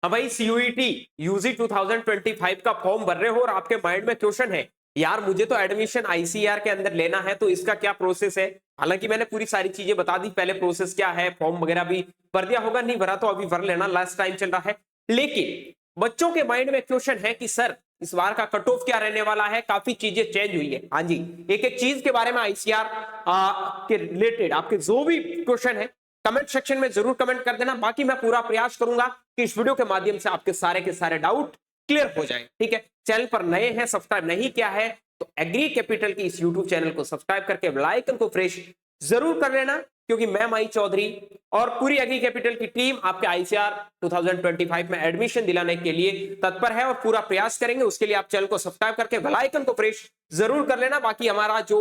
हाँ भाई CUET UG 2025 का फॉर्म भर रहे हो और आपके माइंड में क्वेश्चन है यार मुझे तो एडमिशन आईसीआर के अंदर लेना है तो इसका क्या प्रोसेस है। हालांकि मैंने पूरी सारी चीजें बता दी, पहले प्रोसेस क्या है, फॉर्म वगैरह भी भर दिया होगा, नहीं भरा तो अभी भर लेना, लास्ट टाइम चल रहा है। लेकिन बच्चों के माइंड में क्वेश्चन है कि सर इस बार का कट ऑफ क्या रहने वाला है, काफी चीजें चेंज हुई है। हाँ जी, एक एक चीज के बारे में आईसीआर के रिलेटेड आपके जो भी क्वेश्चन है कमेंट सेक्शन में जरूर कमेंट कर देना। बाकी मैं पूरा प्रयास करूंगा कि इस वीडियो के माध्यम से आपके सारे के सारे डाउट क्लियर हो जाए। ठीक है, चैनल पर नए हैं, सब्सक्राइब नहीं किया है तो एग्री कैपिटल की इस यूट्यूब चैनल को सब्सक्राइब करके बेल आइकन को प्रेस जरूर कर लेना, क्योंकि मैं माई चौधरी और पूरी एग्री कैपिटल की टीम आपके आईसीआर 2025 में एडमिशन दिलाने के लिए तत्पर है और पूरा प्रयास करेंगे। उसके लिए आप चैनल को सब्सक्राइब करके बेल आइकन को प्रेस जरूर कर लेना। बाकी हमारा जो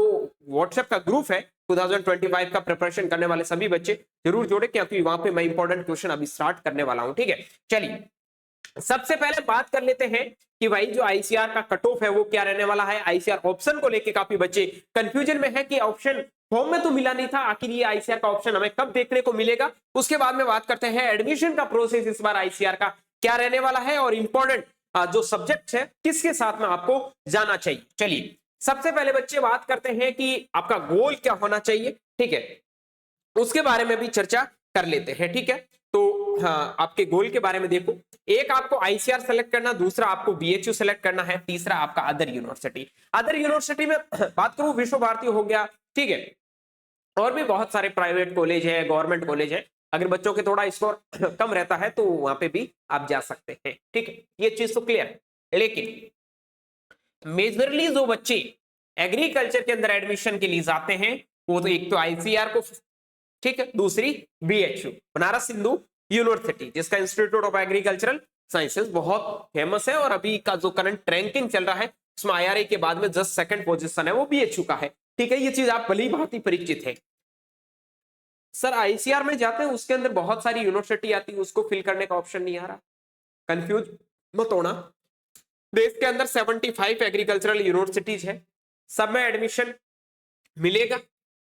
व्हाट्सएप का ग्रुप है 2025 का प्रिपरेशन करने वाले सभी बच्चे जरूर जोड़े, क्योंकि वहां पे मैं इंपॉर्टेंट क्वेश्चन अभी स्टार्ट करने वाला हूं। ठीक है, चलिए सबसे पहले बात कर लेते हैं कि भाई जो आईसीआर का कट ऑफ है वो क्या रहने वाला है। आईसीआर ऑप्शन को लेके काफी बच्चे कंफ्यूजन में है कि ऑप्शन फॉर्म में तो मिला नहीं था, आखिर ये आईसीआर का ऑप्शन हमें कब देखने को मिलेगा। उसके बाद में बात करते हैं एडमिशन का प्रोसेस इस बार आईसीआर का क्या रहने वाला है और इंपॉर्टेंट जो सब्जेक्ट है किसके साथ में आपको जाना चाहिए। चलिए सबसे पहले बच्चे बात करते हैं कि आपका गोल क्या होना चाहिए। ठीक है, उसके बारे में भी चर्चा कर लेते हैं। ठीक है, तो हाँ, आपके गोल के बारे में देखो, एक आपको आईसीआर सेलेक्ट करना, दूसरा आपको बीएचयू सेलेक्ट करना है, तीसरा आपका अदर यूनिवर्सिटी। अदर यूनिवर्सिटी में बात करूं विश्व भारती हो गया, ठीक है, और भी बहुत सारे प्राइवेट कॉलेज है, गवर्नमेंट कॉलेज है। अगर बच्चों के थोड़ा स्कोर कम रहता है तो वहां पे भी आप जा सकते हैं। ठीक है, ये चीज तो क्लियर है। लेकिन मेजरली जो बच्चे एग्रीकल्चर के अंदर एडमिशन के लिए जाते हैं वो तो एक तो आईसीआर को, ठीक है, दूसरी बीएचयू बनारस हिंदू यूनिवर्सिटी जिसका इंस्टीट्यूट ऑफ एग्रीकल्चरल साइंसेस बहुत फेमस है और अभी का जो करंट रैंकिंग चल रहा है उसमें आईआरए के बाद में जस्ट सेकंड पोजीशन है वो बीएचयू का है। ठीक है, ये चीज आप भली भांति परिचित है। सर आईसीआर में जाते हैं उसके अंदर बहुत सारी यूनिवर्सिटी आती है, उसको फिल करने का ऑप्शन नहीं आ रहा, कंफ्यूज मत होना। देश के अंदर 75 एग्रीकल्चरल यूनिवर्सिटीज है, सब में एडमिशन मिलेगा।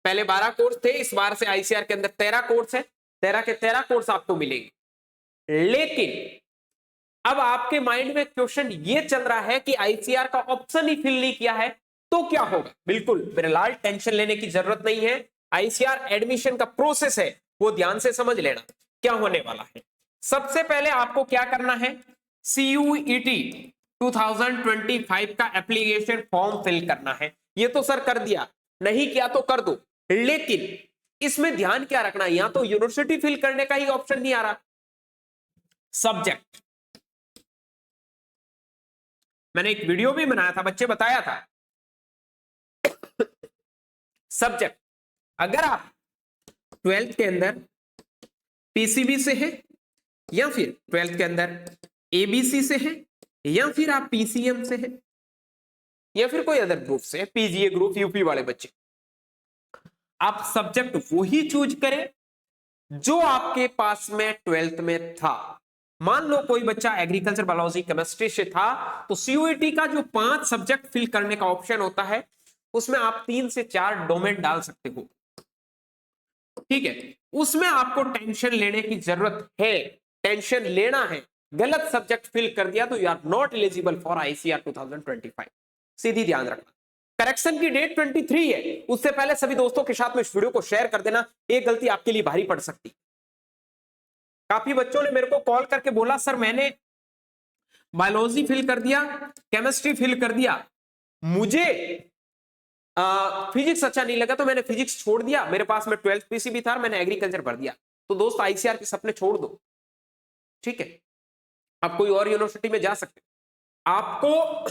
पहले 12 कोर्स थे, इस बार से आईसीआर के अंदर 13 कोर्स है, 13 के 13 कोर्स आपको मिलेंगे। लेकिन अब आपके माइंड में क्वेश्चन ये चल रहा है कि आईसीआर का ऑप्शन ही फिल नहीं किया है तो क्या होगा। बिल्कुल मेरे लाल टेंशन लेने की जरूरत नहीं है, आईसीआर एडमिशन का प्रोसेस है वो ध्यान से समझ लेना क्या होने वाला है। सबसे पहले आपको क्या करना है, सीयूईटी 2025 का एप्लीकेशन फॉर्म फिल करना है। ये तो सर कर दिया, नहीं किया तो कर दो, लेकिन इसमें ध्यान क्या रखना है, यहां तो यूनिवर्सिटी फिल करने का ही ऑप्शन नहीं आ रहा। सब्जेक्ट मैंने एक वीडियो भी बनाया था, बच्चे बताया था सब्जेक्ट अगर आप 12th के अंदर पीसीबी से है या फिर 12th के अंदर एबीसी से है या फिर आप पीसीएम से है या फिर कोई अदर ग्रुप से, पीजीए ग्रुप यूपी वाले बच्चे, आप सब्जेक्ट वही चूज करें जो आपके पास में 12th में था। मान लो कोई बच्चा एग्रीकल्चर, बायोलॉजी, केमिस्ट्री से था तो सीयूईटी का जो 5 सब्जेक्ट फिल करने का ऑप्शन होता है उसमें आप 3 से 4 डोमेन डाल सकते हो। ठीक है, उसमें आपको टेंशन लेने की जरूरत है, टेंशन लेना है। गलत सब्जेक्ट फिल कर दिया तो you are not eligible for ICR 2025, सीधी ध्यान रखना। करेक्शन की डेट 23 है, उससे पहले सभी दोस्तों के साथ में इस वीडियो को शेयर कर देना, एक गलती आपके लिए भारी पड़ सकती। काफी बच्चों ने मेरे को कॉल करके बोला सर मैंने बायोलॉजी फिल कर दिया, केमिस्ट्री फिल कर दिया, मुझे फिजिक्स अच्छा नहीं लगा तो मैंने फिजिक्स छोड़ दिया, मेरे पास में 12th पीसीबी था, मैंने एग्रीकल्चर भर दिया। तो दोस्त आईसीआर के सपने छोड़ दो, ठीक है, आप कोई और यूनिवर्सिटी में जा सकते। आपको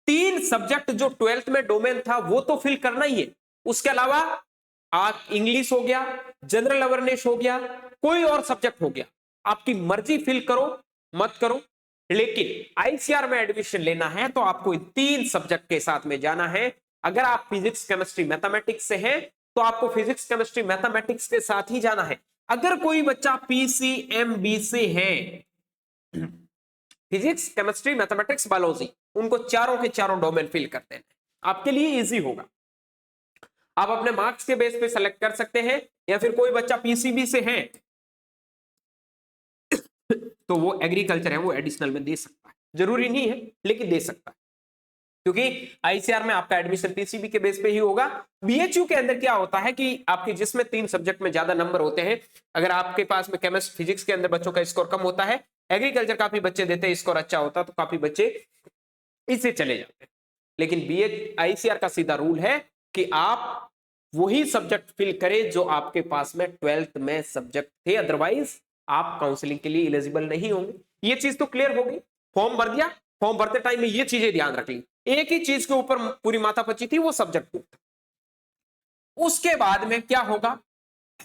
3 सब्जेक्ट जो 12th में डोमेन था वो तो फिल करना ही है, उसके अलावा आप इंग्लिश हो गया, जनरल अवेयरनेस हो गया, कोई और सब्जेक्ट हो गया, आपकी मर्जी फिल करो मत करो, लेकिन आईसीआर में एडमिशन लेना है तो आपको 3 सब्जेक्ट के साथ में जाना है। अगर आप फिजिक्स, केमिस्ट्री, मैथमेटिक्स से हैं तो आपको फिजिक्स, केमिस्ट्री, मैथमेटिक्स के साथ ही जाना है। अगर कोई बच्चा पीसीएमबी से है, फिजिक्स, केमिस्ट्री, मैथमेटिक्स, बायोलॉजी, उनको चारों के चारों डोमेन फिल करते हैं, आपके लिए इजी होगा। आप अपने मार्क्स के बेस पे सेलेक्ट कर सकते हैं, या फिर कोई बच्चा पीसीबी से है तो वो एग्रीकल्चर है वो एडिशनल में दे सकता है, जरूरी नहीं है लेकिन दे सकता है, क्योंकि आईसीआर में आपका एडमिशन पीसीबी के बेस पे ही होगा। बीएचयू के अंदर क्या होता है कि आपके जिसमें 3 सब्जेक्ट में ज्यादा नंबर होते हैं, अगर आपके पास में केमिस्ट्री फिजिक्स के अंदर बच्चों का स्कोर कम होता है, एग्रीकल्चर काफी बच्चे देते हैं, स्कोर अच्छा होता तो काफी बच्चे इससे चले जाते हैं। लेकिन बीएच आईसीआर का सीधा रूल है कि आप वही सब्जेक्ट फिल करें जो आपके पास में 12th में सब्जेक्ट थे, अदरवाइज आप काउंसलिंग के लिए एलिजिबल नहीं होंगे। ये चीज तो क्लियर हो गई। फॉर्म भर दिया, फॉर्म भरते टाइम में ये चीजें ध्यान रख ली, एक ही चीज के ऊपर पूरी माथा पची थी, वो सब्जेक्ट ग्रुप था। उसके बाद में क्या होगा,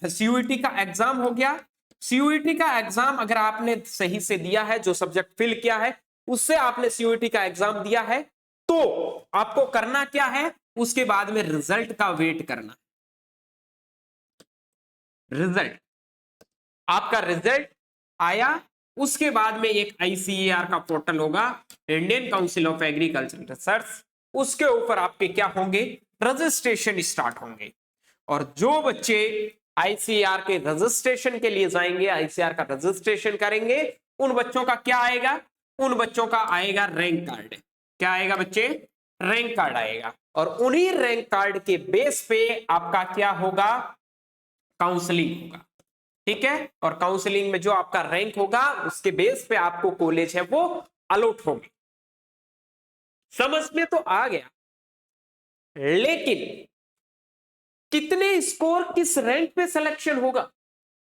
सीयूईटी का एग्जाम हो गया। सीयूईटी का एग्जाम अगर आपने सही से दिया है, जो सब्जेक्ट फिल किया है उससे आपने सीयूईटी का एग्जाम दिया है, तो आपको करना क्या है, उसके बाद में रिजल्ट का वेट करना। रिजल्ट, आपका रिजल्ट आया, उसके बाद में एक आईसीएआर का पोर्टल होगा, Indian council of agriculture research, उसके ऊपर आपके क्या होंगे, रजिस्ट्रेशन स्टार्ट होंगे। और जो बच्चे आईसीआर के रजिस्ट्रेशन के लिए जाएंगे, आईसीआर का रजिस्ट्रेशन करेंगे, उन बच्चों का क्या आएगा, उन बच्चों का आएगा रैंक कार्ड। क्या आएगा बच्चे, रैंक कार्ड आएगा। और उन्हीं रैंक कार्ड के बेस पे आपका क्या होगा, काउंसलिंग होगा। ठीक है, और काउंसलिंग में जो आपका रैंक होगा उसके बेस पे आपको कॉलेज है वो अलॉट होगी। समझ में तो आ गया, लेकिन कितने स्कोर किस रैंक पे सिलेक्शन होगा,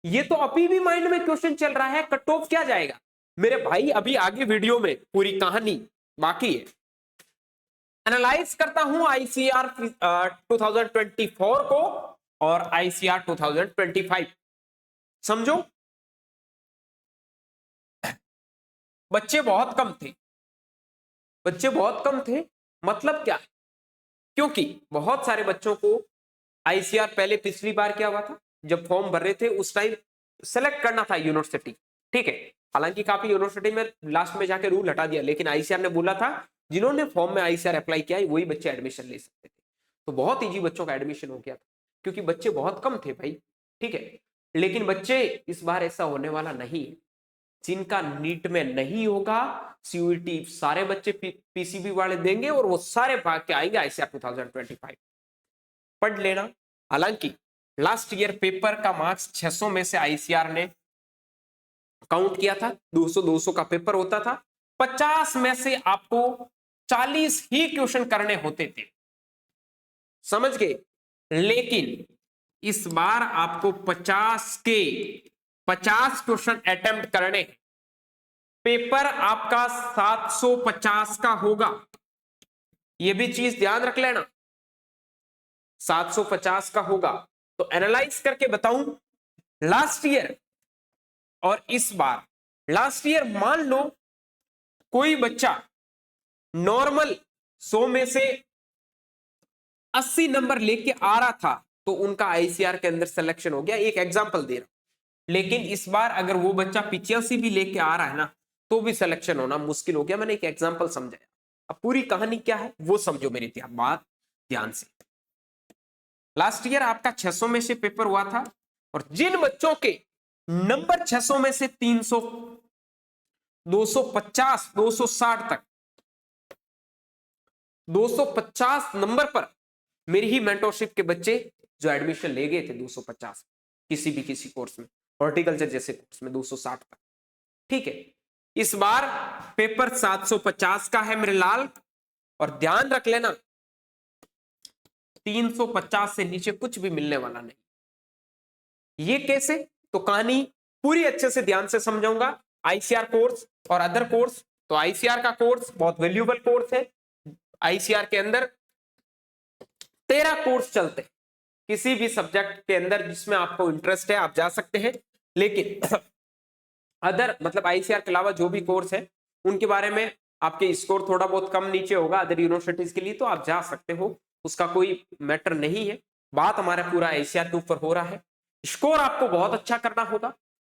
ये तो अभी भी माइंड में क्वेश्चन चल रहा है। कट ऑफ क्या जाएगा मेरे भाई, अभी आगे वीडियो में पूरी कहानी बाकी है। एनालाइज करता हूं आईसीआर 2024 को और आईसीआर 2025। समझो, बच्चे बहुत कम थे, बच्चे बहुत कम थे, मतलब क्या, क्योंकि बहुत सारे बच्चों को आईसीआर पहले पिछली बार क्या हुआ था, जब फॉर्म भर रहे थे उस टाइम सेलेक्ट करना था यूनिवर्सिटी। ठीक है, हालांकि काफी यूनिवर्सिटी में लास्ट में जाके रूल हटा दिया, लेकिन आईसीआर ने बोला था जिन्होंने फॉर्म में आईसीआर अप्लाई किया है वही बच्चे एडमिशन ले सकते थे। तो बहुत इजी बच्चों का एडमिशन हो गया था, क्योंकि बच्चे बहुत कम थे भाई। ठीक है, लेकिन बच्चे इस बार ऐसा होने वाला नहीं है। जिनका नीट में नहीं होगा सीयूईटी सारे बच्चे पीसीबी वाले देंगे और वो सारे भाग के आएंगे आईसीआर 2025। पढ़ लेना। हालांकि लास्ट ईयर पेपर का मार्क्स 600 में से आईसीआर ने काउंट किया था, 200 का पेपर होता था, 50 में से आपको 40 ही क्वेश्चन करने होते थे, समझ गए। लेकिन इस बार आपको 50 के 50 क्वेश्चन अटेम्प्ट करने, पेपर आपका 750 का होगा, यह भी चीज ध्यान रख लेना, 750 का होगा। तो एनालाइज करके बताऊं, लास्ट ईयर और इस बार, लास्ट ईयर मान लो कोई बच्चा नॉर्मल 100 में से 80 नंबर लेके आ रहा था तो उनका आईसीआर के अंदर सिलेक्शन हो गया, एक एग्जांपल दे रहा हूं। लेकिन इस बार अगर वो बच्चा 85 भी लेके आ रहा है ना तो भी सिलेक्शन होना मुश्किल हो गया। मैंने एक एग्जांपल समझाया, अब पूरी कहानी क्या है वो समझो मेरी बात ध्यान से। लास्ट ईयर आपका 600 में से पेपर हुआ था, और जिन बच्चों के नंबर 600 में से 300, 250, 260 तक, 250 नंबर पर मेरी ही मेंटरशिप के बच्चे जो एडमिशन ले गए थे 250 किसी कोर्स में, हॉर्टिकल्चर जैसे कोर्स में 260 तक। ठीक है, इस बार पेपर 750 का है मेरे लाल, और ध्यान रख लेना 350 से नीचे कुछ भी मिलने वाला नहीं। ये कैसे, तो कहानी पूरी अच्छे से ध्यान से समझाऊंगा। आईसीआर कोर्स और अदर कोर्स, तो आईसीआर का कोर्स बहुत वैल्यूएबल कोर्स है। आईसीआर के अंदर 13 कोर्स चलते हैं, किसी भी सब्जेक्ट के अंदर जिसमें आपको इंटरेस्ट है आप जा सकते हैं। लेकिन अदर मतलब आईसीआर के अलावा जो भी कोर्स है उनके बारे में आपके स्कोर थोड़ा बहुत कम नीचे होगा अदर यूनिवर्सिटीज के लिए, तो आप जा सकते हो, उसका कोई मैटर नहीं है। बात हमारा पूरा आईसीआर के ऊपर हो रहा है। स्कोर आपको बहुत अच्छा करना होगा।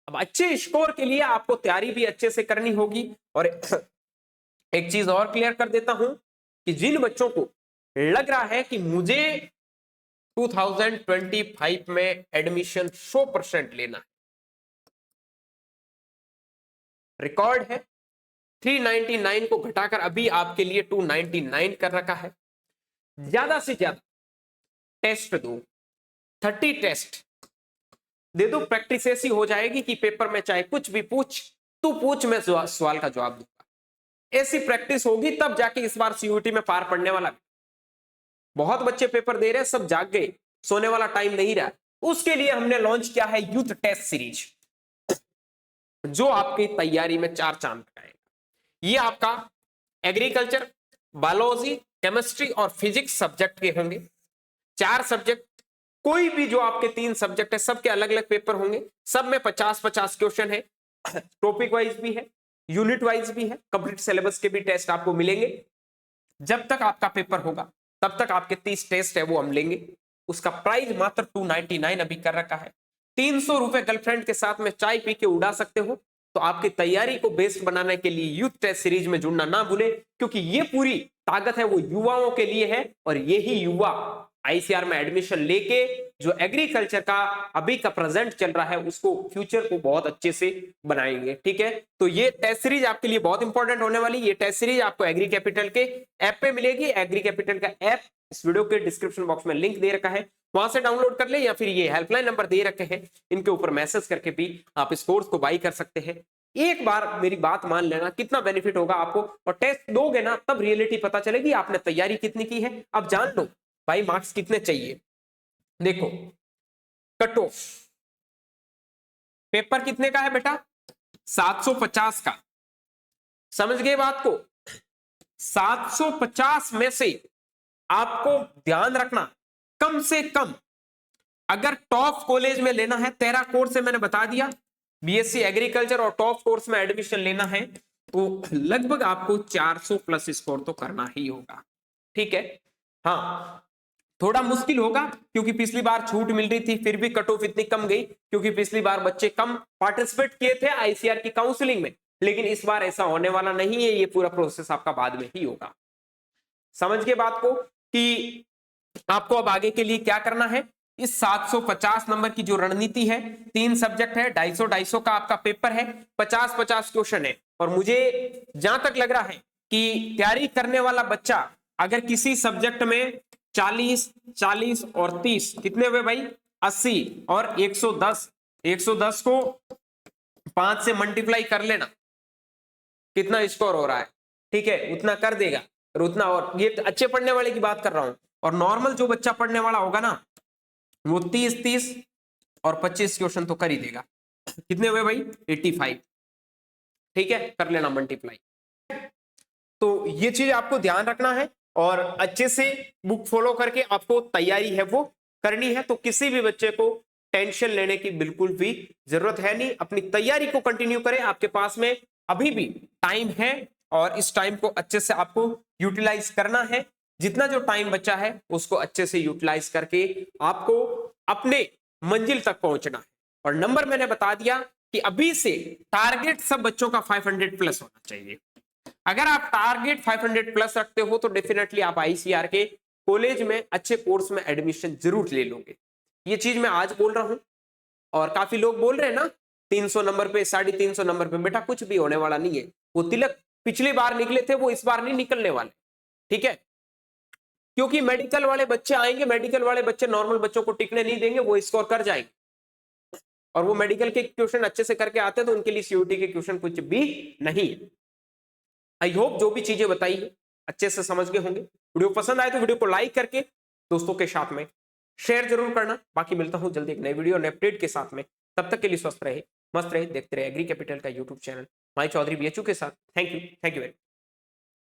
अब अच्छे स्कोर के लिए आपको तैयारी भी अच्छे से करनी होगी। और एक चीज और क्लियर कर देता हूं कि जिन बच्चों को लग रहा है कि मुझे 2025 में एडमिशन 100% लेना है, रिकॉर्ड है। 399 को घटाकर अभी आपके लिए 299 कर रखा है। ज्यादा से ज्यादा टेस्ट दो, 30 टेस्ट दे दो, प्रैक्टिस ऐसी हो जाएगी कि पेपर में चाहे कुछ भी पूछ, तू पूछ, मैं सवाल का जवाब दूंगा। ऐसी प्रैक्टिस होगी तब जाके इस बार सीयूटी में पार पड़ने वाला। बहुत बच्चे पेपर दे रहे हैं, सब जाग गए, सोने वाला टाइम नहीं रहा। उसके लिए हमने लॉन्च किया है यूथ टेस्ट सीरीज, जो आपकी तैयारी में 4 चांद लगाएगा। ये आपका एग्रीकल्चर, बायोलॉजी, केमिस्ट्री और फिजिक्स सब्जेक्ट के होंगे। 4 सब्जेक्ट, कोई भी जो आपके 3 सब्जेक्ट है सबके अलग अलग पेपर होंगे। सब में 50-50 क्वेश्चन है, टॉपिक वाइज भी है, यूनिट वाइज भी है, कंप्लीट सिलेबस के भी टेस्ट आपको मिलेंगे। जब तक आपका पेपर होगा तब तक आपके 30 टेस्ट है वो हम लेंगे। उसका प्राइस मात्र 299 अभी कर रखा है। 300 रुपए गर्लफ्रेंड के साथ में चाय पी के उड़ा सकते हो। तो आपकी तैयारी को बेस्ट बनाने के लिए यूथ टेस्ट सीरीज में जुड़ना ना भूले, क्योंकि ये पूरी ताकत है वो युवाओं के लिए है। और यही युवा आईसीआर में एडमिशन लेके जो एग्रीकल्चर का अभी का प्रेजेंट चल रहा है उसको, फ्यूचर को बहुत अच्छे से बनाएंगे। ठीक है, तो ये टेस्ट सीरीज आपके लिए बहुत इंपॉर्टेंट होने वाली। ये टेस्ट सीरीज आपको एग्री कैपिटल के ऐप पे मिलेगी। एग्री कैपिटल का ऐप इस वीडियो के डिस्क्रिप्शन बॉक्स में लिंक दे रखा है, वहां से डाउनलोड कर ले, या फिर ये हेल्पलाइन नंबर दे रखे हैं, इनके ऊपर मैसेज करके भी आप इस कोर्स को बाई कर सकते हैं। एक बार मेरी बात मान लेना, कितना बेनिफिट होगा आपको। और टेस्ट दोगे ना तब रियलिटी पता चलेगी आपने तैयारी कितनी की है। अब जान लो भाई मार्क्स कितने चाहिए। देखो कट ऑफ पेपर कितने का है बेटा, 750 का। समझ गए बात को। 750 में से आपको ध्यान रखना, कम से कम अगर टॉप कॉलेज में लेना है, 13 कोर्स से मैंने बता दिया, बीएससी एग्रीकल्चर और टॉप कोर्स में एडमिशन लेना है तो लगभग आपको 400 प्लस स्कोर तो करना ही होगा। ठीक है, हाँ थोड़ा मुश्किल होगा क्योंकि पिछली बार छूट मिल रही थी, फिर भी कट ऑफ इतनी कम गई क्योंकि पिछली बार बच्चे कम पार्टिसिपेट किए थे आईसीआर की काउंसलिंग में। लेकिन इस बार ऐसा होने वाला नहीं है, ये पूरा प्रोसेस आपका बाद में ही होगा। समझ के बात को कि आपको अब आगे के लिए क्या करना है। इस 750 नंबर की जो रणनीति है, 3 सब्जेक्ट है, 250 का आपका पेपर है, 50-50 क्वेश्चन है। और मुझे जहां तक लग रहा है कि तैयारी करने वाला बच्चा अगर किसी सब्जेक्ट में 40 और 30 कितने हुए भाई, 80 और 110 को 5 से मल्टीप्लाई कर लेना, कितना स्कोर हो रहा है। ठीक है, उतना कर देगा। और उतना, और ये अच्छे पढ़ने वाले की बात कर रहा हूं। और नॉर्मल जो बच्चा पढ़ने वाला होगा ना, वो 30 और 25 क्वेश्चन तो कर ही देगा। कितने हुए भाई, 85। ठीक है, कर लेना मल्टीप्लाई। तो ये चीज आपको ध्यान रखना है और अच्छे से बुक फॉलो करके आपको तैयारी है वो करनी है। तो किसी भी बच्चे को टेंशन लेने की बिल्कुल भी जरूरत है नहीं, अपनी तैयारी को कंटिन्यू करें। आपके पास में अभी भी टाइम है और इस टाइम को अच्छे से आपको यूटिलाइज करना है। जितना जो टाइम बचा है उसको अच्छे से यूटिलाइज करके आपको अपने मंजिल तक पहुंचना है। और नंबर मैंने बता दिया कि अभी से टारगेट सब बच्चों का 500 प्लस होना चाहिए। अगर आप टारगेट 500 प्लस रखते हो तो डेफिनेटली आप आईसीआर के कॉलेज में अच्छे कोर्स में एडमिशन जरूर ले लोगे। ये चीज मैं आज बोल रहा हूं। और काफी लोग बोल रहे हैं ना 300 नंबर पे, 350 नंबर पे, बेटा कुछ भी होने वाला नहीं है। वो तिलक पिछली बार निकले थे वो इस बार नहीं निकलने वाले। ठीक है, क्योंकि मेडिकल वाले बच्चे आएंगे, मेडिकल वाले बच्चे नॉर्मल बच्चों को टिकने नहीं देंगे, वो स्कोर कर जाएंगे। और वो मेडिकल के क्वेश्चन अच्छे से करके आते हैं तो उनके लिए सीयूटी के क्वेश्चन कुछ भी नहीं है। आई होप जो भी चीजें बताई है अच्छे से समझ गए होंगे। वीडियो पसंद आए तो वीडियो को लाइक करके दोस्तों के साथ में शेयर जरूर करना। बाकी मिलता हूं जल्दी एक नई वीडियो नए अपडेट के साथ में। तब तक के लिए स्वस्थ रहे, मस्त रहे, देखते रहे एग्री कैपिटल का यूट्यूब चैनल माई चौधरी बीएचयू के साथ। Thank you very